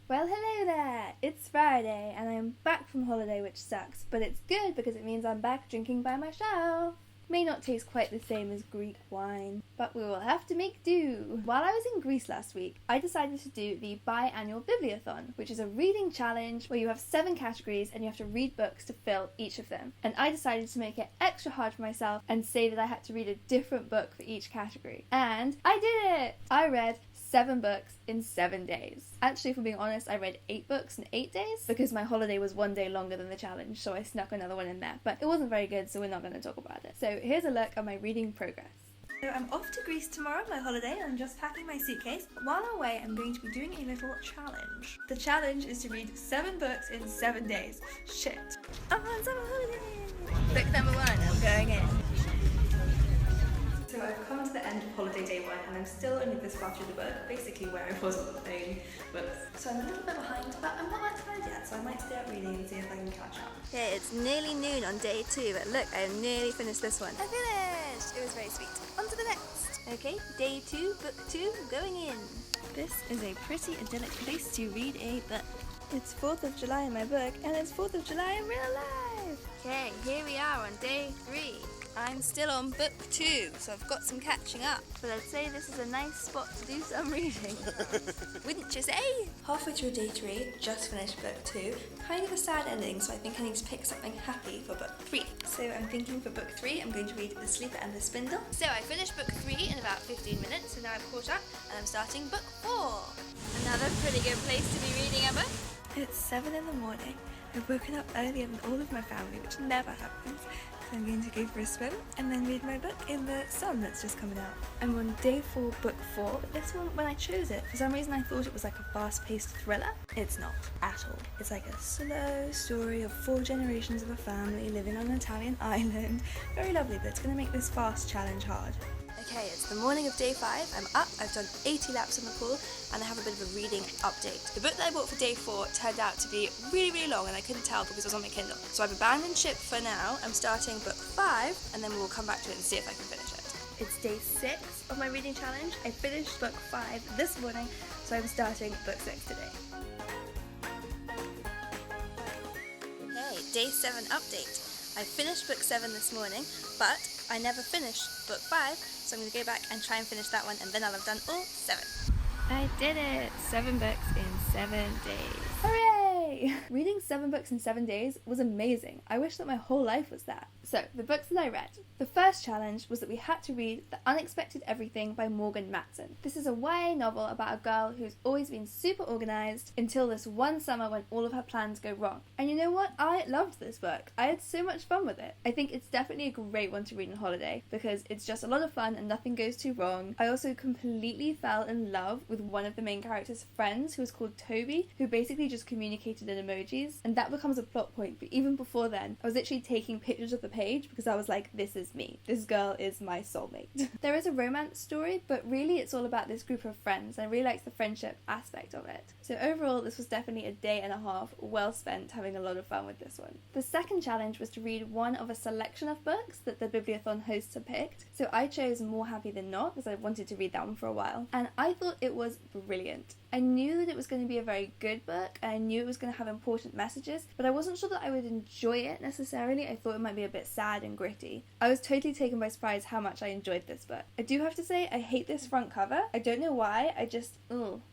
Well, hello there! It's Friday, and I'm back from holiday, which sucks, but it's good because it means I'm back drinking by myself. May not taste quite the same as Greek wine, but we will have to make do. While I was in Greece last week, I decided to do the Biannual Bibliothon, which is a reading challenge where you have 7 categories and you have to read books to fill each of them. And I decided to make it extra hard for myself and say that I had to read a different book for each category. And I did it! I read 7 books in 7 days. Actually, if I'm being honest, I read 8 books in 8 days because my holiday was 1 day longer than the challenge, so I snuck another one in there. But it wasn't very good, so we're not going to talk about it. So here's a look at my reading progress. So I'm off to Greece tomorrow on my holiday and I'm just packing my suitcase. While I'm away, I'm going to be doing a little challenge. The challenge is to read 7 books in 7 days. Shit. I'm on summer holiday! Book number 1, I'm going in. So I've come to the end of holiday day 1 and I'm still only this far through the book, basically where I was on the playing books. So I'm a little bit behind, but I'm not that tired yet, so I might stay up reading and see if I can catch up. Okay, it's nearly noon on day 2, but look, I nearly finished this one. I finished! It was very sweet. On to the next! Okay, day 2, book 2, going in. This is a pretty idyllic place to read a book. It's 4th of July in my book, and it's 4th of July in real life! Okay, here we are on day 3. I'm still on book 2, so I've got some catching up. But I'd say this is a nice spot to do some reading. Wouldn't you say? Halfway through day 3, just finished book 2. Kind of a sad ending, so I think I need to pick something happy for book 3. So I'm thinking for book 3, I'm going to read The Sleeper and the Spindle. So I finished book 3 in about 15 minutes, so now I've caught up, and I'm starting book 4. Another pretty good place to be reading a book. It's 7 in the morning. I've woken up earlier than all of my family, which never happens. So I'm going to go for a swim and then read my book in the sun that's just coming out. I'm on day 4, book 4, but this one, when I chose it, for some reason I thought it was like a fast-paced thriller. It's not, at all. It's like a slow story of 4 generations of a family living on an Italian island. Very lovely, but it's going to make this fast challenge hard. Okay, it's the morning of day 5, I'm up, I've done 80 laps on the pool, and I have a bit of a reading update. The book that I bought for day 4 turned out to be really long, and I couldn't tell because it was on my Kindle. So I've abandoned ship for now, I'm starting book 5, and then we'll come back to it and see if I can finish it. It's day 6 of my reading challenge. I finished book 5 this morning, so I'm starting book 6 today. Okay, day 7 update. I finished book 7 this morning, but I never finished book 5, so I'm going to go back and try and finish that one, and then I'll have done all 7. I did it! 7 books in 7 days. Hooray! Reading 7 books in 7 days was amazing. I wish that my whole life was that. So, the books that I read. The first challenge was that we had to read The Unexpected Everything by Morgan Matson. This is a YA novel about a girl who's always been super organised until this one summer when all of her plans go wrong. And you know what? I loved this book. I had so much fun with it. I think it's definitely a great one to read on holiday because it's just a lot of fun and nothing goes too wrong. I also completely fell in love with one of the main character's friends who was called Toby, who basically just communicated in emojis, and that becomes a plot point. But even before then, I was literally taking pictures of the page because I was like, this is me. This girl is my soulmate. There is a romance story, but really it's all about this group of friends, and I really liked the friendship aspect of it. So overall, this was definitely a day and a half well spent having a lot of fun with this one. The second challenge was to read one of a selection of books that the Bibliothon hosts have picked. So I chose More Happy Than Not because I wanted to read that one for a while, and I thought it was brilliant. I knew that it was going to be a very good book, and I knew it was going to have important messages, but I wasn't sure that I would enjoy it necessarily. I thought it might be a bit sad and gritty. I was totally taken by surprise how much I enjoyed this book. I do have to say, I hate this front cover. I don't know why,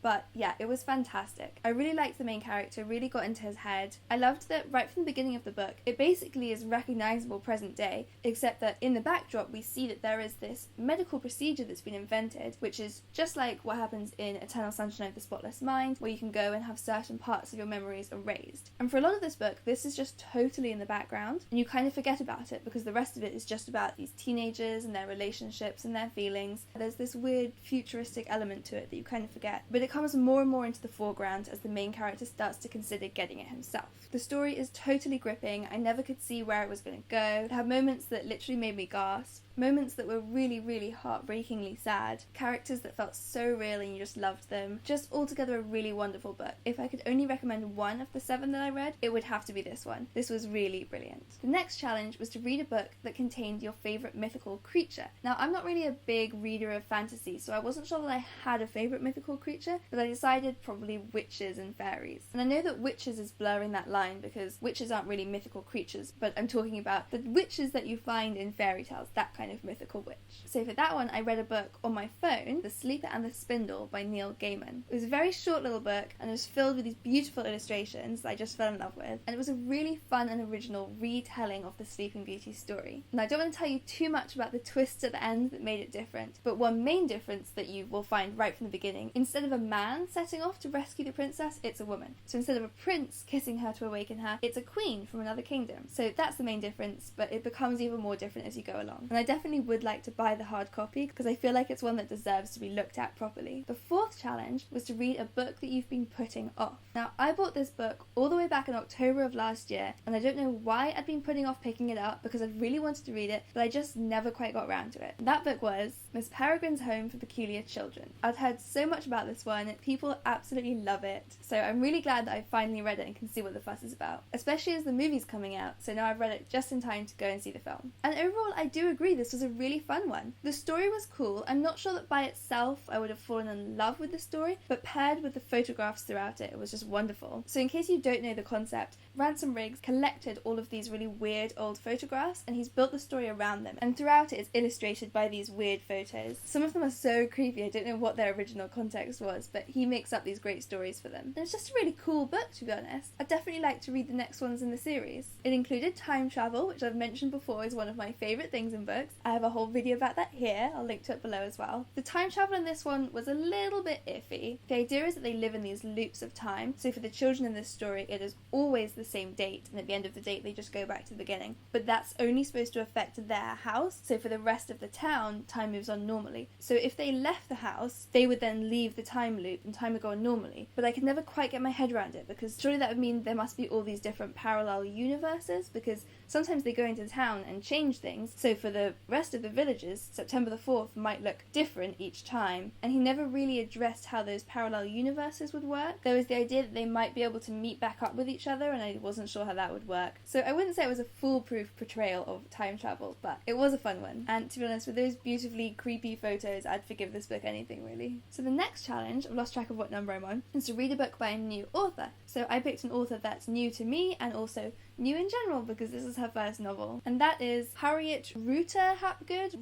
but yeah, it was fantastic. I really liked the main character, really got into his head. I loved that right from the beginning of the book, it basically is recognizable present day, except that in the backdrop we see that there is this medical procedure that's been invented, which is just like what happens in Eternal Sunshine of the Spotless Mind, where you can go and have certain parts of your memories erased. And for a lot of this book, this is just totally in the background, and you kind of forget about it because the rest of it is just about these teenagers and their relationships and their feelings. There's this weird futuristic element to it that you kind of forget, but it comes more and more into the foreground as the main character starts to consider getting it himself. The story is totally gripping. I never could see where it was going to go. It had moments that literally made me gasp. moments that were really, really heartbreakingly sad, characters that felt so real and you just loved them. Just altogether a really wonderful book. If I could only recommend one of the 7 that I read, it would have to be this one. This was really brilliant. The next challenge was to read a book that contained your favourite mythical creature. Now, I'm not really a big reader of fantasy, so I wasn't sure that I had a favourite mythical creature, but I decided probably witches and fairies. And I know that witches is blurring that line because witches aren't really mythical creatures, but I'm talking about the witches that you find in fairy tales, that kind of mythical witch. So for that one, I read a book on my phone, The Sleeper and the Spindle by Neil Gaiman. It was a very short little book and it was filled with these beautiful illustrations that I just fell in love with, and it was a really fun and original retelling of the Sleeping Beauty story. And I don't want to tell you too much about the twists at the end that made it different, but one main difference that you will find right from the beginning, instead of a man setting off to rescue the princess, it's a woman. So instead of a prince kissing her to awaken her, it's a queen from another kingdom. So that's the main difference, but it becomes even more different as you go along. And I definitely would like to buy the hard copy because I feel like it's one that deserves to be looked at properly. The fourth challenge was to read a book that you've been putting off. Now, I bought this book all the way back in October of last year, and I don't know why I'd been putting off picking it up because I really wanted to read it, but I just never quite got around to it. That book was Miss Peregrine's Home for Peculiar Children. I'd heard so much about this one, people absolutely love it, so I'm really glad that I finally read it and can see what the fuss is about, especially as the movie's coming out, so now I've read it just in time to go and see the film. And overall, I do agree this was a really fun one. The story was cool. I'm not sure that by itself I would have fallen in love with the story, but paired with the photographs throughout it, it was just wonderful. So in case you don't know the concept, Ransom Riggs collected all of these really weird old photographs and he's built the story around them, and throughout it is illustrated by these weird photos. Some of them are so creepy, I don't know what their original context was, but he makes up these great stories for them. And it's just a really cool book, to be honest. I'd definitely like to read the next ones in the series. It included time travel, which I've mentioned before is one of my favourite things in books. I have a whole video about that here, I'll link to it below as well. The time travel in this one was a little bit iffy. The idea is that they live in these loops of time, so for the children in this story it is always the same date, and at the end of the date they just go back to the beginning. But that's only supposed to affect their house, so for the rest of the town, time moves on normally. So if they left the house, they would then leave the time loop and time would go on normally. But I could never quite get my head around it, because surely that would mean there must be all these different parallel universes, because sometimes they go into town and change things, so for the rest of the villages, September the 4th might look different each time, and he never really addressed how those parallel universes would work. There was the idea that they might be able to meet back up with each other, and I wasn't sure how that would work. So I wouldn't say it was a foolproof portrayal of time travel, but it was a fun one. And to be honest, with those beautifully creepy photos, I'd forgive this book anything really. So the next challenge, I've lost track of what number I'm on, is to read a book by a new author. So I picked an author that's new to me and also new in general because this is her first novel. And that is Harriet Reuter Hapgood?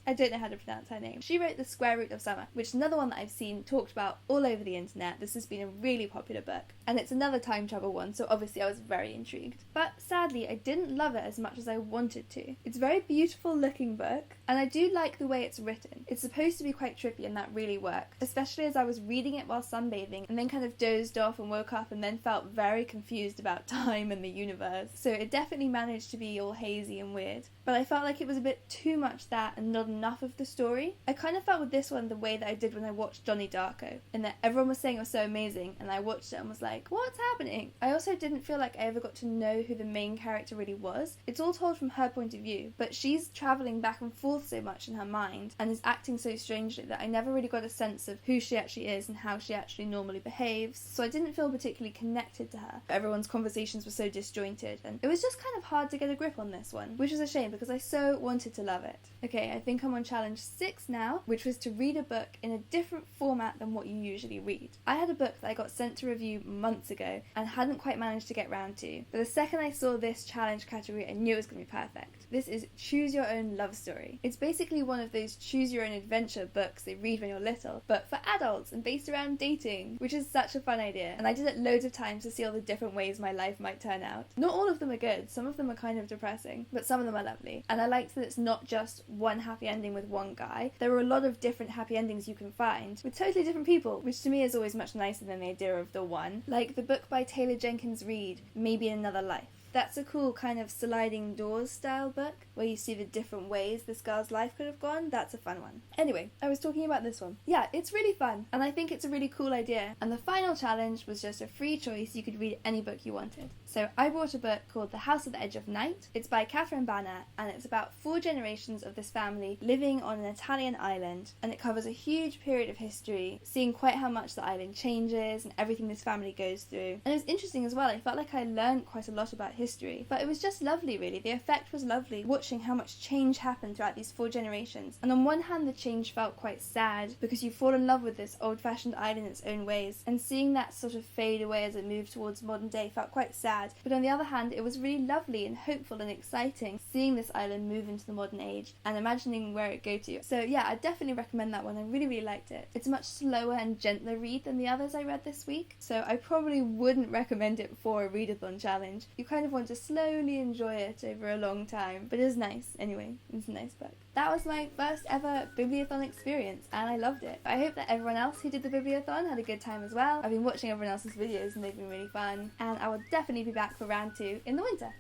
I don't know how to pronounce her name. She wrote The Square Root of Summer, which is another one that I've seen talked about all over the internet. This has been a really popular book, and it's another time travel one, so obviously I was very intrigued. But sadly, I didn't love it as much as I wanted to. It's a very beautiful looking book, and I do like the way it's written. It's supposed to be quite trippy, and that really worked, especially as I was reading it while sunbathing, and then kind of dozed off and woke up and then felt very confused about time and the universe. So it definitely managed to be all hazy and weird, but I felt like it was a bit too much that and not enough of the story. I kind of felt with this one the way that I did when I watched Johnny Darko, in that everyone was saying it was so amazing and I watched it and was like, what's happening? I also didn't feel like I ever got to know who the main character really was. It's all told from her point of view, but she's travelling back and forth so much in her mind and is acting so strangely that I never really got a sense of who she actually is and how she actually normally behaves, so I didn't feel particularly connected to her. Everyone's conversations were so disjointed and it was just kind of hard to get a grip on this one, which is a shame because I so wanted to love it. Okay, I think I'm on challenge 6 now, which was to read a book in a different format than what you usually read. I had a book that I got sent to review months ago and hadn't quite managed to get round to, but the second I saw this challenge category I knew it was going to be perfect. This is Choose Your Own Love Story. It's basically one of those choose your own adventure books they read when you're little, but for adults and based around dating, which is such a fun idea, and I did it loads of times to see all the different ways my life might turn out. Not all of them are good, some of them are kind of depressing, but some of them are lovely, and I liked that it's not just one happy ending with one guy. There are a lot of different happy endings you can find with totally different people, which to me is always much nicer than the idea of the one. Like the book by Taylor Jenkins Reid, Maybe in Another Life. That's a cool kind of sliding doors style book where you see the different ways this girl's life could have gone. That's a fun one. Anyway, I was talking about this one. Yeah, it's really fun, and I think it's a really cool idea. And the final challenge was just a free choice. You could read any book you wanted. So I bought a book called The House at the Edge of Night. It's by Catherine Banner, and it's about 4 generations of this family living on an Italian island, and it covers a huge period of history, seeing quite how much the island changes and everything this family goes through. And it was interesting as well. I felt like I learned quite a lot about history, but it was just lovely, really. The effect was lovely, watching how much change happened throughout these 4 generations. And on one hand, the change felt quite sad because you fall in love with this old-fashioned island in its own ways, and seeing that sort of fade away as it moved towards modern day felt quite sad. But on the other hand, it was really lovely and hopeful and exciting seeing this island move into the modern age and imagining where it go to. So yeah, I definitely recommend that one. I really, really liked it. It's a much slower and gentler read than the others I read this week, so I probably wouldn't recommend it for a readathon challenge. You kind of want to slowly enjoy it over a long time, but it's nice anyway. It's a nice book. That was my first ever Bibliothon experience, and I loved it. I hope that everyone else who did the Bibliothon had a good time as well. I've been watching everyone else's videos and they've been really fun, and I will definitely be back for round 2 in the winter.